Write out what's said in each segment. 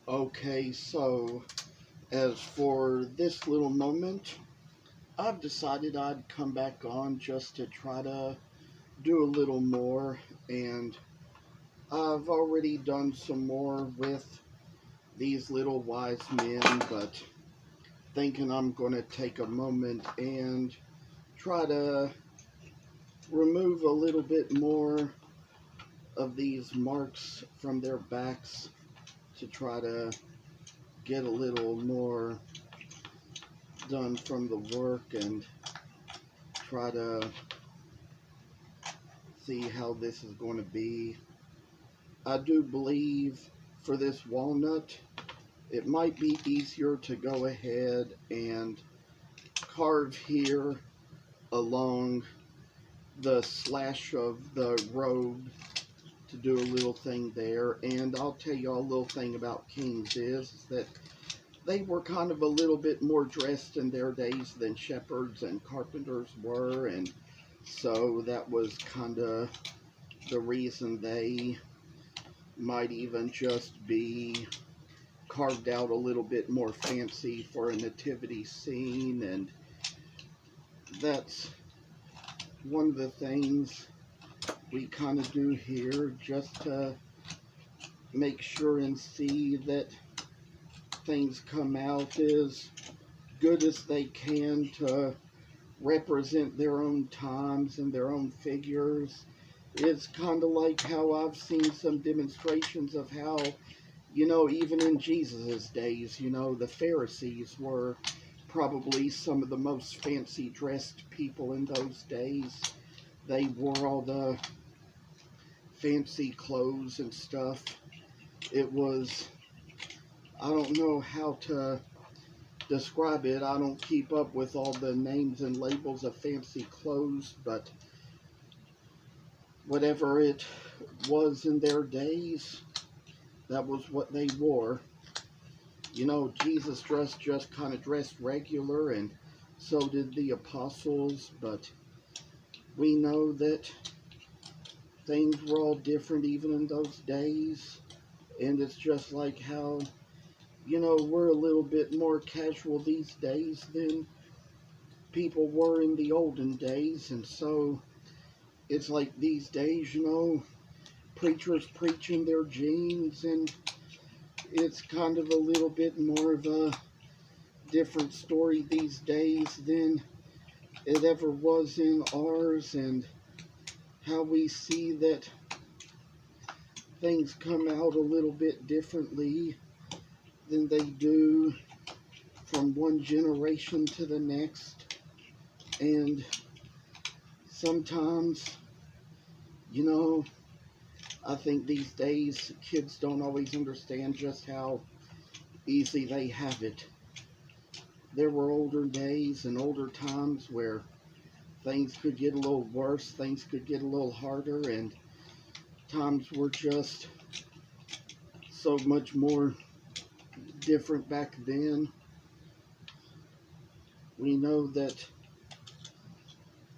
Okay, so as for this little moment, I've decided I'd come back on just to try to do a little more, and I've already done some more with these little wise men, but thinking I'm going to take a moment and try to remove a little bit more of these marks from their backs to try to get a little more done from the work and try to see how this is going to be. I do believe for this walnut, it might be easier to go ahead and carve here along the slash of the robe to do a little thing there. And I'll tell you a little thing about kings is that they were kind of a little bit more dressed in their days than shepherds and carpenters were, and so that was kind of the reason they might even just be carved out a little bit more fancy for a nativity scene. And that's one of the things we kind of do here just to make sure and see that things come out as good as they can to represent their own times and their own figures. It's kind of like how I've seen some demonstrations of how, even in Jesus' days, the Pharisees were probably some of the most fancy dressed people in those days. They wore all the fancy clothes and stuff. It was, I don't know how to describe it. I don't keep up with all the names and labels of fancy clothes, but whatever it was in their days, that was what they wore. Jesus just kind of dressed regular, and so did the apostles, but we know that things were all different even in those days, and it's just like how, we're a little bit more casual these days than people were in the olden days, and so it's like these days, preachers preaching their jeans, and it's kind of a little bit more of a different story these days than it ever was in ours, and how we see that things come out a little bit differently than they do from one generation to the next. And sometimes, you know, I think these days kids don't always understand just how easy they have it. There were older days and older times where things could get a little worse, things could get a little harder, and times were just so much more different back then. We know that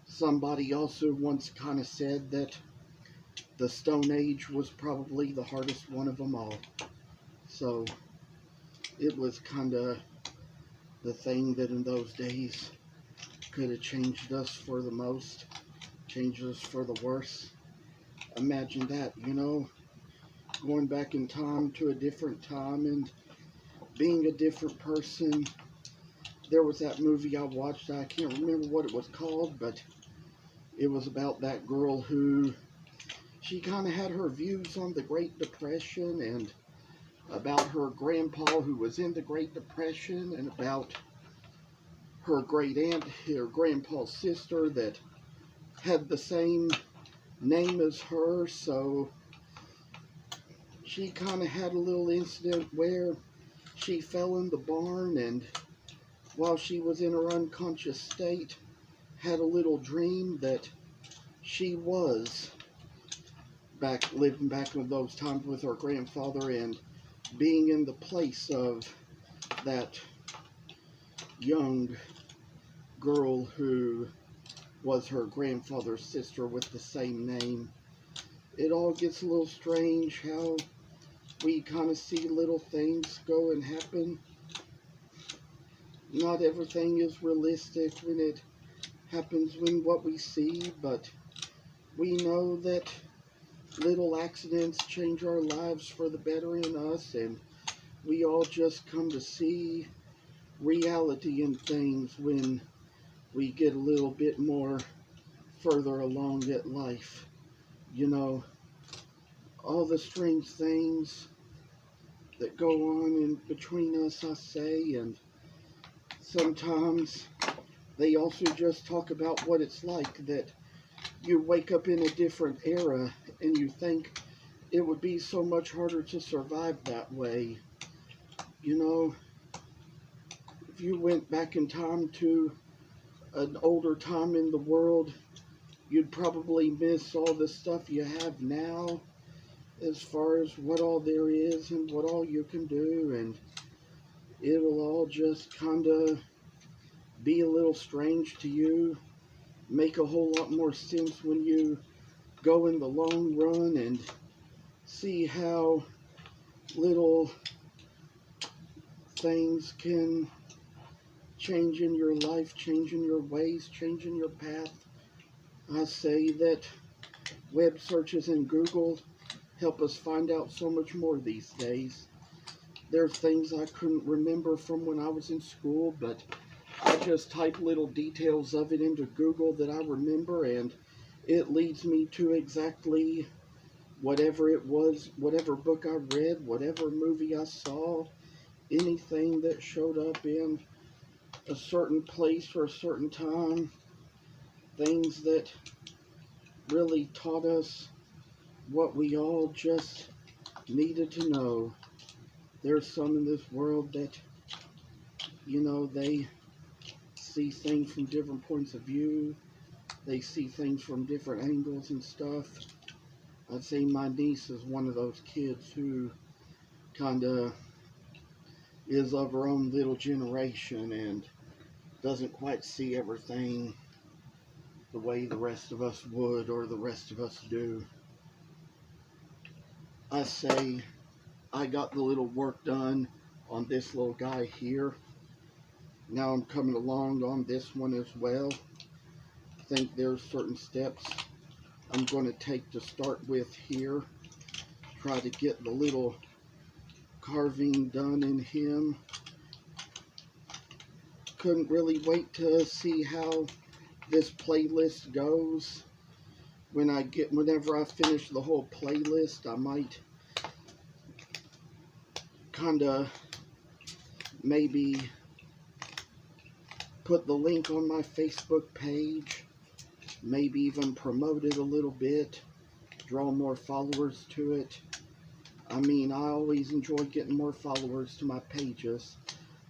somebody also once kind of said that the Stone Age was probably the hardest one of them all. So it was kind of the thing that in those days could have changed us for the most, changed us for the worse. Imagine that, going back in time to a different time and being a different person. There was that movie I watched, I can't remember what it was called, but it was about that girl who, she kind of had her views on the Great Depression and about her grandpa who was in the Great Depression, and about her great aunt, her grandpa's sister, that had the same name as her. So she kind of had a little incident where she fell in the barn, and while she was in her unconscious state, had a little dream that she was living back in those times with her grandfather and being in the place of that young girl who was her grandfather's sister with the same name. It all gets a little strange how we kind of see little things go and happen. Not everything is realistic when it happens when what we see, but we know that little accidents change our lives for the better in us, and we all just come to see reality in things when we get a little bit more further along at life. You know, all the strange things that go on in between us, I say, and sometimes they also just talk about what it's like that you wake up in a different era and you think it would be so much harder to survive that way. You know, if you went back in time to an older time in the world, you'd probably miss all the stuff you have now as far as what all there is and what all you can do, and it'll all just kind of be a little strange to you, make a whole lot more sense when you go in the long run and see how little things can change in your life, change in your ways, change in your path. I say that web searches and Google help us find out so much more these days. There are things I couldn't remember from when I was in school, but I just type little details of it into Google that I remember, and it leads me to exactly whatever it was, whatever book I read, whatever movie I saw, anything that showed up in a certain place for a certain time, things that really taught us what we all just needed to know. There's some in this world that, they see things from different points of view. They see things from different angles and stuff. I'd say my niece is one of those kids who kind of is of her own little generation and doesn't quite see everything the way the rest of us would or the rest of us do. I say I got the little work done on this little guy here. Now I'm coming along on this one as well. I think there's certain steps I'm going to take to start with here. Try to get the little carving done in him. Couldn't really wait to see how this playlist goes. Whenever I finish the whole playlist, I might kinda maybe put the link on my Facebook page, maybe even promote it a little bit, draw more followers to it. I mean, I always enjoy getting more followers to my pages.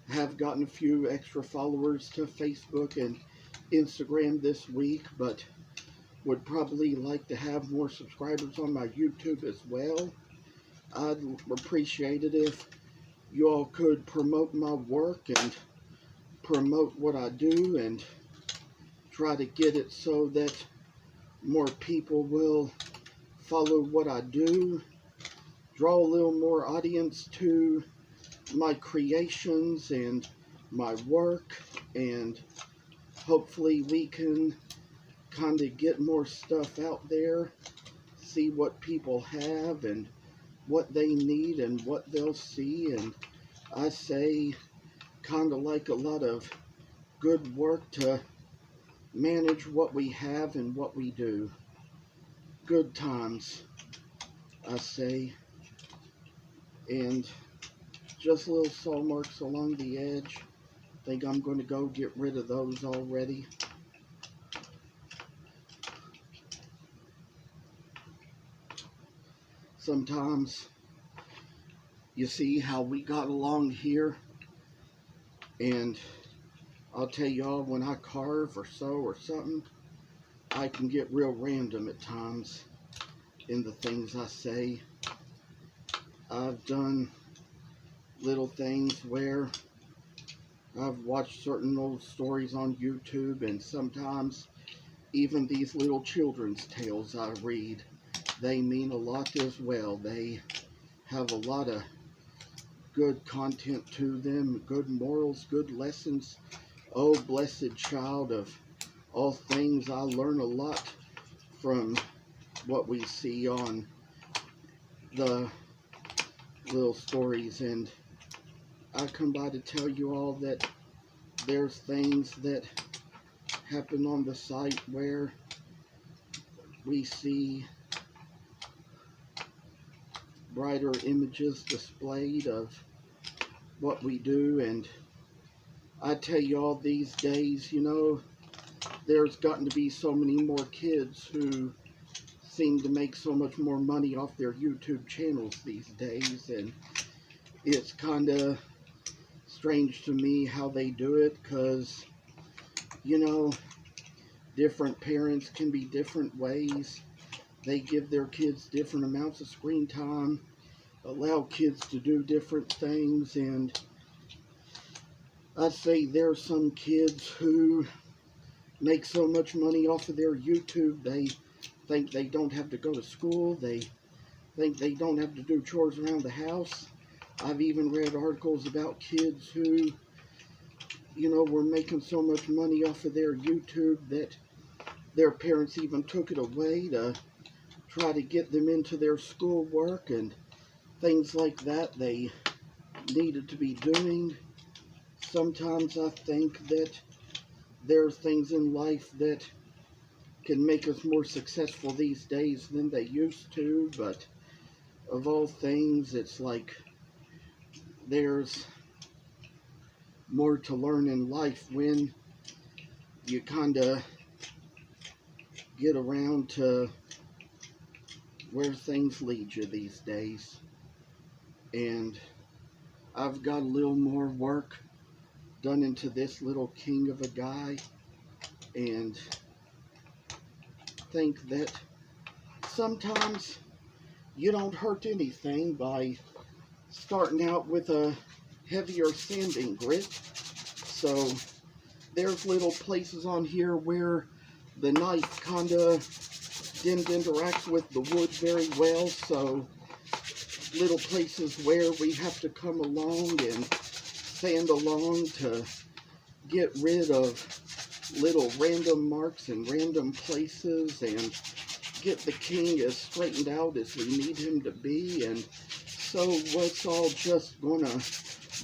I have gotten a few extra followers to Facebook and Instagram this week, but would probably like to have more subscribers on my YouTube as well. I'd appreciate it if you all could promote my work and promote what I do and try to get it so that more people will follow what I do, draw a little more audience to my creations and my work, and hopefully we can kind of get more stuff out there, see what people have and what they need and what they'll see. And I say kind of like a lot of good work to manage what we have and what we do. Good times, I say. And just little saw marks along the edge. Think I'm going to go get rid of those already. Sometimes you see how we got along here, and I'll tell y'all, when I carve or sew or something, I can get real random at times in the things I say. I've done little things where I've watched certain old stories on YouTube, and sometimes even these little children's tales I read, they mean a lot as well. They have a lot of good content to them, good morals, good lessons. Oh, blessed child of all things, I learn a lot from what we see on the little stories, and I come by to tell you all that there's things that happen on the site where we see brighter images displayed of what we do. And I tell you all, these days, you know, there's gotten to be so many more kids who seem to make so much more money off their YouTube channels these days, and it's kind of strange to me how they do it, because, you know, different parents can be different ways. They give their kids different amounts of screen time, allow kids to do different things, and I say there's some kids who make so much money off of their YouTube, they think they don't have to go to school, they think they don't have to do chores around the house. I've even read articles about kids who, you know, were making so much money off of their YouTube that their parents even took it away to try to get them into their schoolwork and things like that they needed to be doing. Sometimes I think that there are things in life that can make us more successful these days than they used to, but of all things, it's like there's more to learn in life when you kind of get around to where things lead you these days. And I've got a little more work done into this little king of a guy, and think that sometimes you don't hurt anything by starting out with a heavier sanding grit. So there's little places on here where the knife kind of didn't interact with the wood very well, so little places where we have to come along and sand along to get rid of little random marks and random places and get the king as straightened out as we need him to be. And so what's all just gonna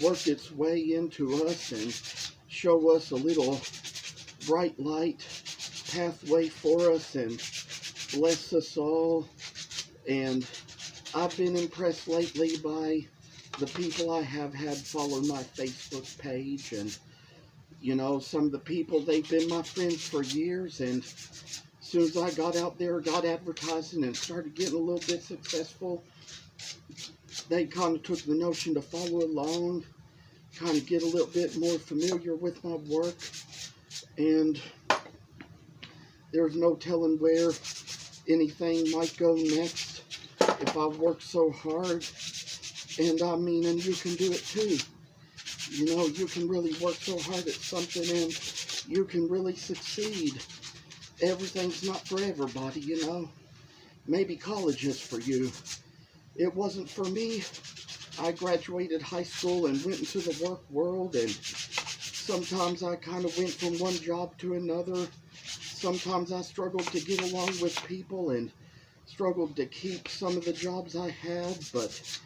work its way into us and show us a little bright light pathway for us and bless us all. And I've been impressed lately by the people I have had follow my Facebook page, and you know, some of the people, they've been my friends for years, and as soon as I got out there, got advertising, and started getting a little bit successful, they kind of took the notion to follow along, kind of get a little bit more familiar with my work, and there's no telling where anything might go next if I work so hard. And I mean, and you can do it too. You know, you can really work so hard at something and you can really succeed. Everything's not for everybody, you know. Maybe college is for you. It wasn't for me. I graduated high school and went into the work world, and sometimes I kind of went from one job to another. Sometimes I struggled to get along with people and struggled to keep some of the jobs I had, but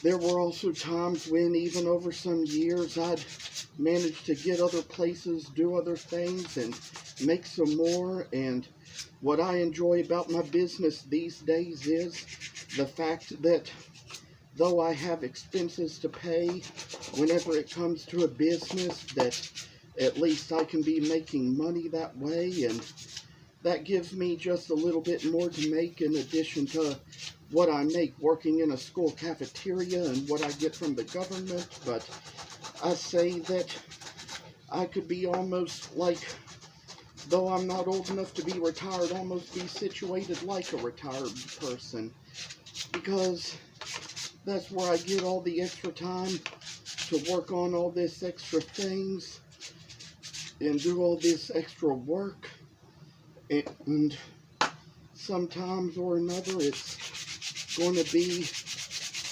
there were also times when, even over some years, I'd managed to get other places, do other things, and make some more. And what I enjoy about my business these days is the fact that though I have expenses to pay whenever it comes to a business, that at least I can be making money that way, and that gives me just a little bit more to make in addition to what I make working in a school cafeteria and what I get from the government. But I say that I could be almost like, though I'm not old enough to be retired, almost be situated like a retired person, because that's where I get all the extra time to work on all this extra things and do all this extra work. And sometimes or another, it's going to be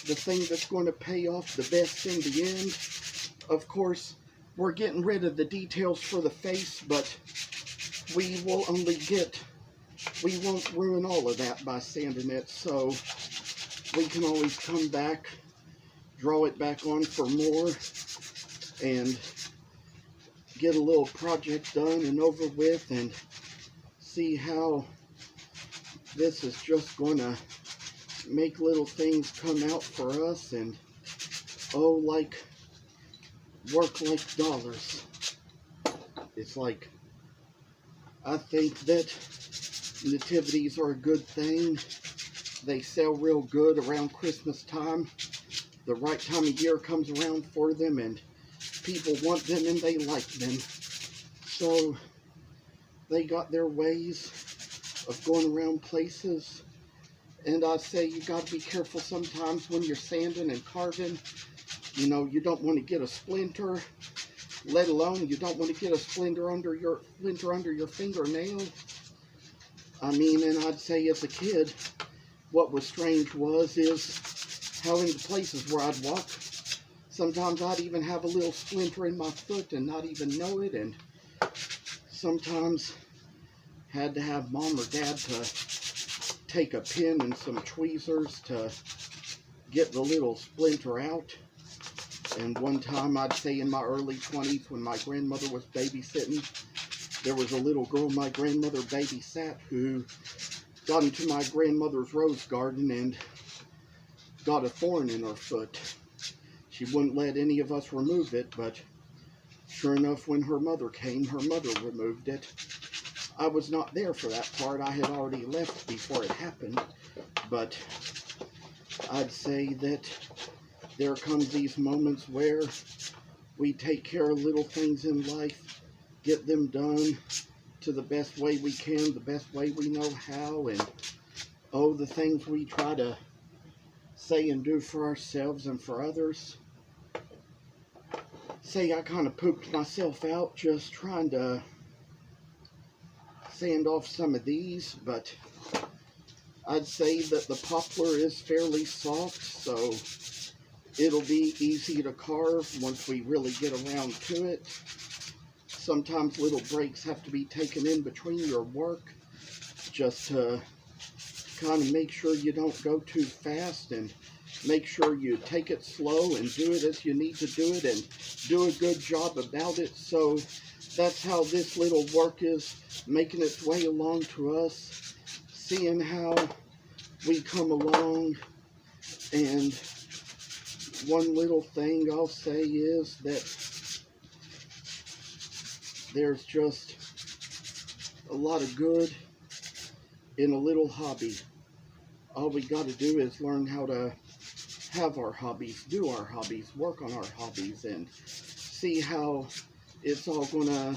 the thing that's going to pay off the best in the end. Of course, we're getting rid of the details for the face, but we won't ruin all of that by sanding it, so we can always come back, draw it back on for more, and get a little project done and over with, and see how this is just going to make little things come out for us, and like work like dollars. It's like, I think that nativities are a good thing. They sell real good around Christmas time. The right time of year comes around for them, and people want them and they like them. So they got their ways of going around places. And I say you got to be careful sometimes when you're sanding and carving. You know, you don't want to get a splinter, let alone you don't want to get a splinter under your fingernail. I mean, and I'd say as a kid, what was strange is how in the places where I'd walk, sometimes I'd even have a little splinter in my foot and not even know it, and sometimes had to have mom or dad to take a pin and some tweezers to get the little splinter out. And one time, I'd say in my early 20s, when my grandmother was babysitting, there was a little girl my grandmother babysat who got into my grandmother's rose garden and got a thorn in her foot. She wouldn't let any of us remove it, but sure enough, when her mother came, her mother removed it. I was not there for that part. I had already left before it happened, but I'd say that there comes these moments where we take care of little things in life, get them done to the best way we can, the best way we know how, and the things we try to say and do for ourselves and for others. Say I kind of pooped myself out just trying to sand off some of these, but I'd say that the poplar is fairly soft, so it'll be easy to carve once we really get around to it. Sometimes little breaks have to be taken in between your work just to kind of make sure you don't go too fast, and make sure you take it slow and do it as you need to do it and do a good job about it. So that's how this little work is making its way along to us, seeing how we come along. And one little thing I'll say is that there's just a lot of good in a little hobby. All we got to do is learn how to have our hobbies, do our hobbies, work on our hobbies, and see how it's all going to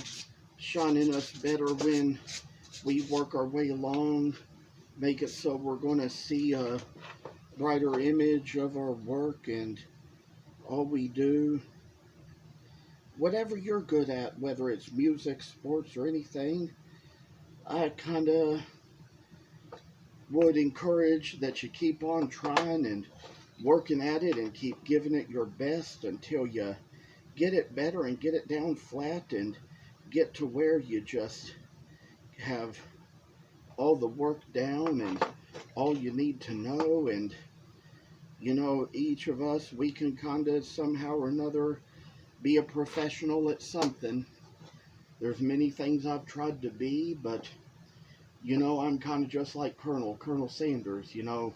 shine in us better when we work our way along, make it so we're going to see a brighter image of our work and all we do. Whatever you're good at, whether it's music, sports, or anything, I kind of would encourage that you keep on trying and working at it and keep giving it your best until you get it better and get it down flat and get to where you just have all the work down and all you need to know. And you know, each of us, we can kind of somehow or another be a professional at something. There's many things I've tried to be, but you know, I'm kind of just like Colonel Sanders. You know,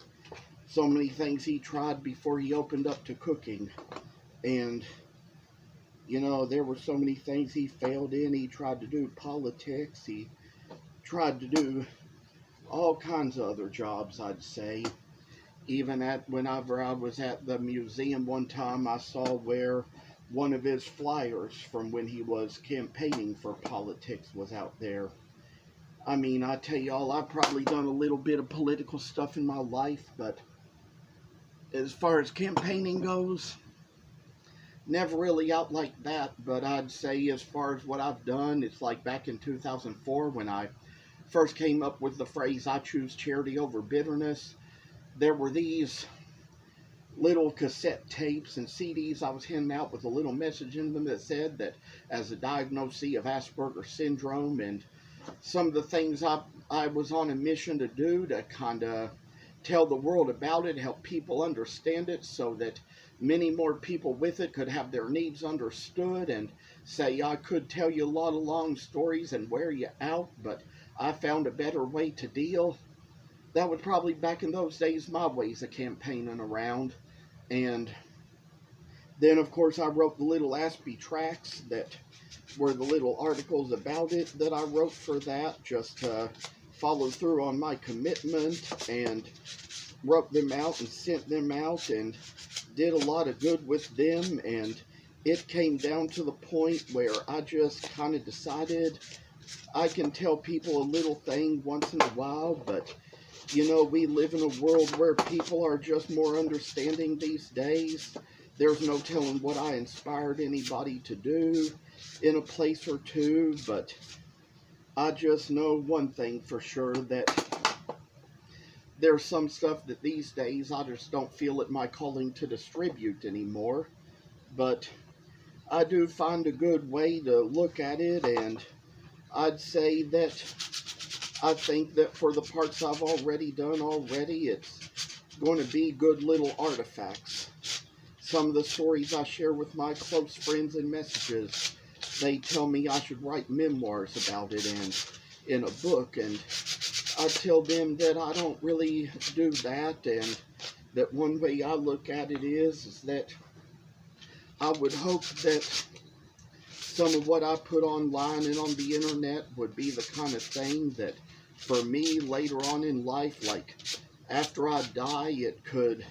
so many things he tried before he opened up to cooking, and you know, there were so many things he failed in. He tried to do politics, he tried to do all kinds of other jobs, I'd say. Even whenever I was at the museum one time, I saw where one of his flyers from when he was campaigning for politics was out there. I mean, I tell y'all, I've probably done a little bit of political stuff in my life, but as far as campaigning goes, never really out like that. But I'd say as far as what I've done, it's like back in 2004 when I first came up with the phrase, I choose charity over bitterness. There were these little cassette tapes and CDs I was handing out with a little message in them that said that as a diagnosis of Asperger's syndrome, and some of the things I was on a mission to do to kind of tell the world about it, help people understand it so that many more people with it could have their needs understood, and say I could tell you a lot of long stories and wear you out, but I found a better way to deal. That was probably back in those days my ways of campaigning around. And then, of course, I wrote the little Aspie tracks that were the little articles about it that I wrote for that, just to follow through on my commitment, and wrote them out and sent them out and did a lot of good with them. And it came down to the point where I just kind of decided I can tell people a little thing once in a while, but you know, we live in a world where people are just more understanding these days. There's no telling what I inspired anybody to do in a place or two, but I just know one thing for sure, that there's some stuff that these days I just don't feel it my calling to distribute anymore. But I do find a good way to look at it, and I'd say that I think that for the parts I've already done it's going to be good little artifacts. Some of the stories I share with my close friends and messages, they tell me I should write memoirs about it and in a book, and I tell them that I don't really do that, and that one way I look at it is that I would hope that some of what I put online and on the internet would be the kind of thing that for me later on in life, like after I die, it could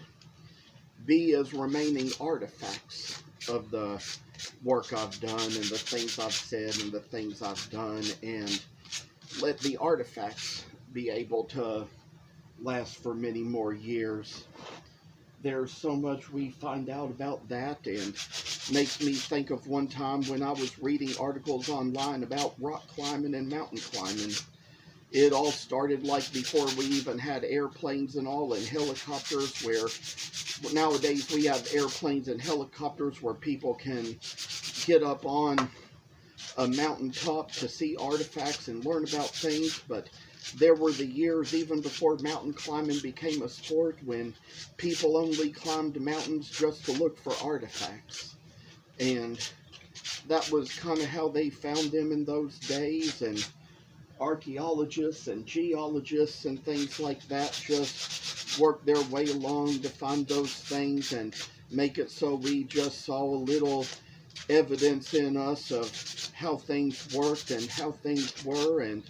be as remaining artifacts of the work I've done and the things I've said and the things I've done, and let the artifacts be able to last for many more years. There's so much we find out about that, and makes me think of one time when I was reading articles online about rock climbing and mountain climbing. It all started like before we even had airplanes and all, and helicopters, where nowadays we have airplanes and helicopters where people can get up on a mountaintop to see artifacts and learn about things. But there were the years even before mountain climbing became a sport when people only climbed mountains just to look for artifacts. And that was kind of how they found them in those days, and archaeologists and geologists and things like that just worked their way along to find those things and make it so we just saw a little evidence in us of how things worked and how things were. And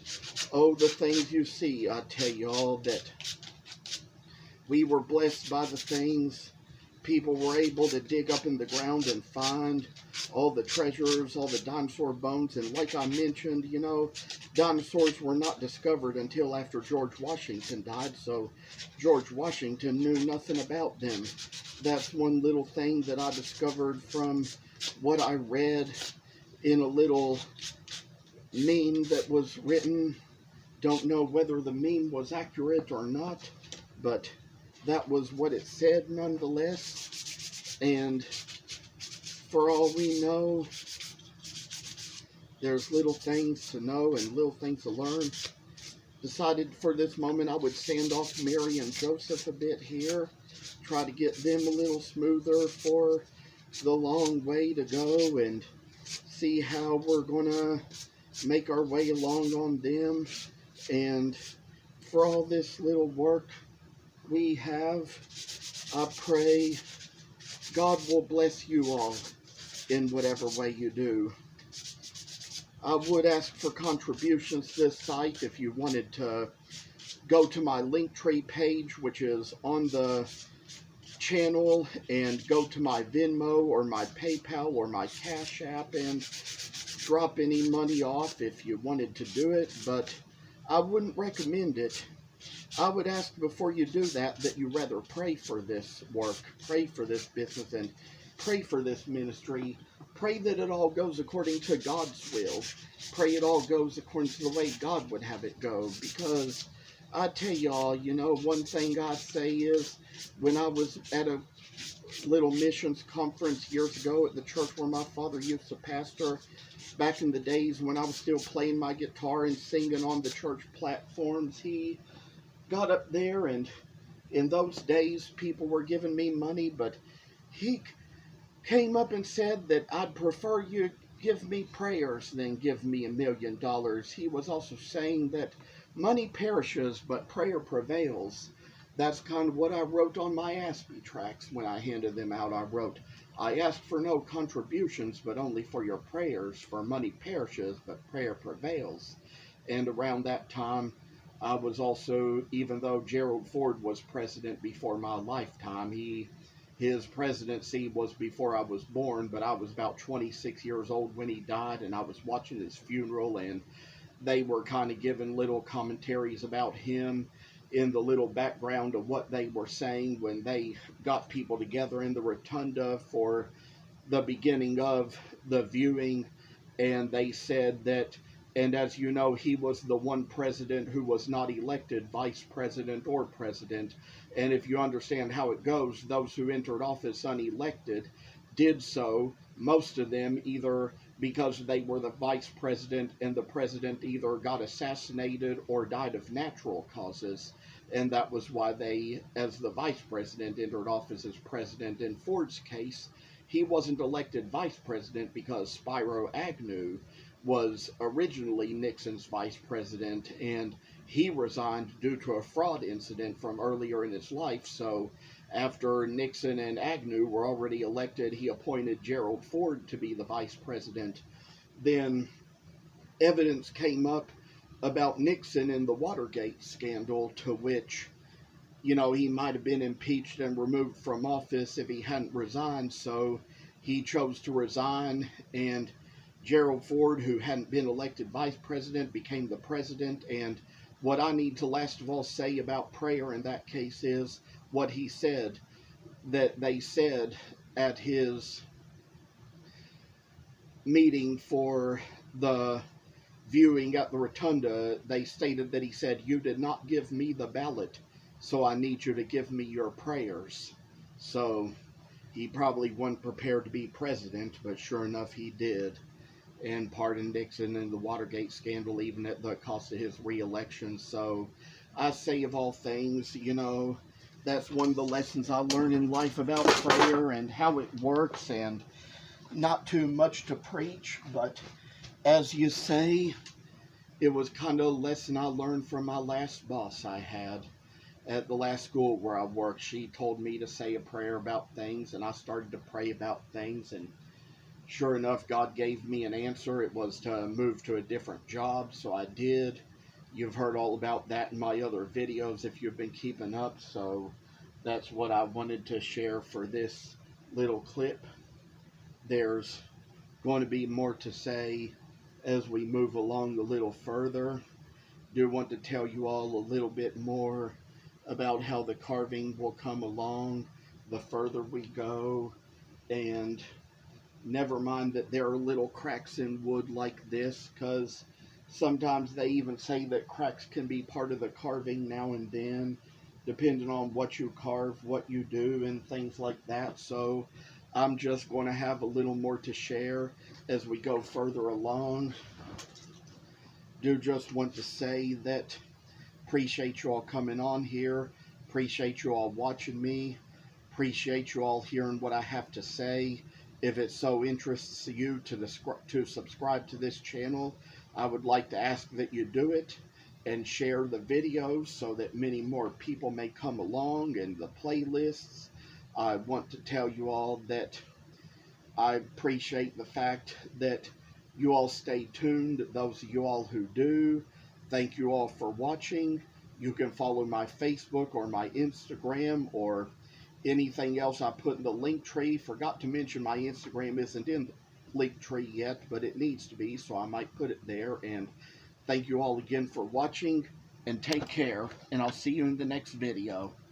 oh, the things you see, I tell y'all, that we were blessed by the things people were able to dig up in the ground and find, all the treasures, all the dinosaur bones. And like I mentioned, you know, dinosaurs were not discovered until after George Washington died, so George Washington knew nothing about them. That's one little thing that I discovered from what I read in a little meme that was written. Don't know whether the meme was accurate or not, but that was what it said nonetheless. And for all we know, there's little things to know and little things to learn. Decided for this moment I would stand off Mary and Joseph a bit here, try to get them a little smoother for the long way to go, and see how we're gonna make our way along on them. And for all this little work we have, I pray God will bless you all in whatever way you do. I would ask for contributions to this site if you wanted to go to my Linktree page, which is on the channel, and go to my Venmo or my PayPal or my Cash App and drop any money off if you wanted to do it. But I wouldn't recommend it. I would ask before you do that you rather pray for this work, pray for this business, and pray for this ministry. Pray that it all goes according to God's will. Pray it all goes according to the way God would have it go. Because I tell y'all, you know, one thing I say is, when I was at a little missions conference years ago at the church where my father used to pastor. Back in the days when I was still playing my guitar and singing on the church platforms, he got up there, and in those days people were giving me money, but he came up and said that I'd prefer you give me prayers than give me $1,000,000. He was also saying that money perishes, but prayer prevails. That's kind of what I wrote on my Aspie tracks when I handed them out. I wrote, I ask for no contributions, but only for your prayers, for money perishes, but prayer prevails. And around that time, I was also, even though Gerald Ford was president before my lifetime, his presidency was before I was born, but I was about 26 years old when he died, and I was watching his funeral, and they were kind of giving little commentaries about him in the little background of what they were saying when they got people together in the rotunda for the beginning of the viewing. And they said that, and as you know, he was the one president who was not elected vice president or president. And if you understand how it goes, those who entered office unelected did so, most of them either because they were the vice president and the president either got assassinated or died of natural causes. And that was why they, as the vice president, entered office as president. In Ford's case, he wasn't elected vice president because Spiro Agnew was originally Nixon's vice president, and he resigned due to a fraud incident from earlier in his life. So after Nixon and Agnew were already elected, he appointed Gerald Ford to be the vice president. Then evidence came up about Nixon in the Watergate scandal, to which, he might have been impeached and removed from office if he hadn't resigned. So he chose to resign, and Gerald Ford, who hadn't been elected vice president, became the president. And what I need to last of all say about prayer in that case is what he said, that they said at his meeting for the viewing at the rotunda. They stated that he said, "You did not give me the ballot, so I need you to give me your prayers." So he probably wasn't prepared to be president, but sure enough he did, and pardoned Nixon in the Watergate scandal, even at the cost of his re-election. So I say, of all things, that's one of the lessons I learned in life about prayer and how it works, and not too much to preach, but as you say, it was kind of a lesson I learned from my last boss I had at the last school where I worked. She told me to say a prayer about things, and I started to pray about things, and sure enough, God gave me an answer. It was to move to a different job, so I did. You've heard all about that in my other videos if you've been keeping up, so that's what I wanted to share for this little clip. There's going to be more to say as we move along a little further. Do want to tell you all a little bit more about how the carving will come along the further we go, and never mind that there are little cracks in wood like this, because sometimes they even say that cracks can be part of the carving now and then, depending on what you carve, what you do, and things like that. So I'm just going to have a little more to share as we go further along. Do just want to say that appreciate you all coming on here, appreciate you all watching me, appreciate you all hearing what I have to say. If it so interests you to subscribe to this channel, I would like to ask that you do it and share the videos so that many more people may come along, and the playlists. I want to tell you all that I appreciate the fact that you all stay tuned. Those of you all who do, thank you all for watching. You can follow my Facebook or my Instagram or anything else I put in the link tree. Forgot to mention my Instagram isn't in the link tree yet, but it needs to be, so I might put it there. And thank you all again for watching, and take care, and I'll see you in the next video.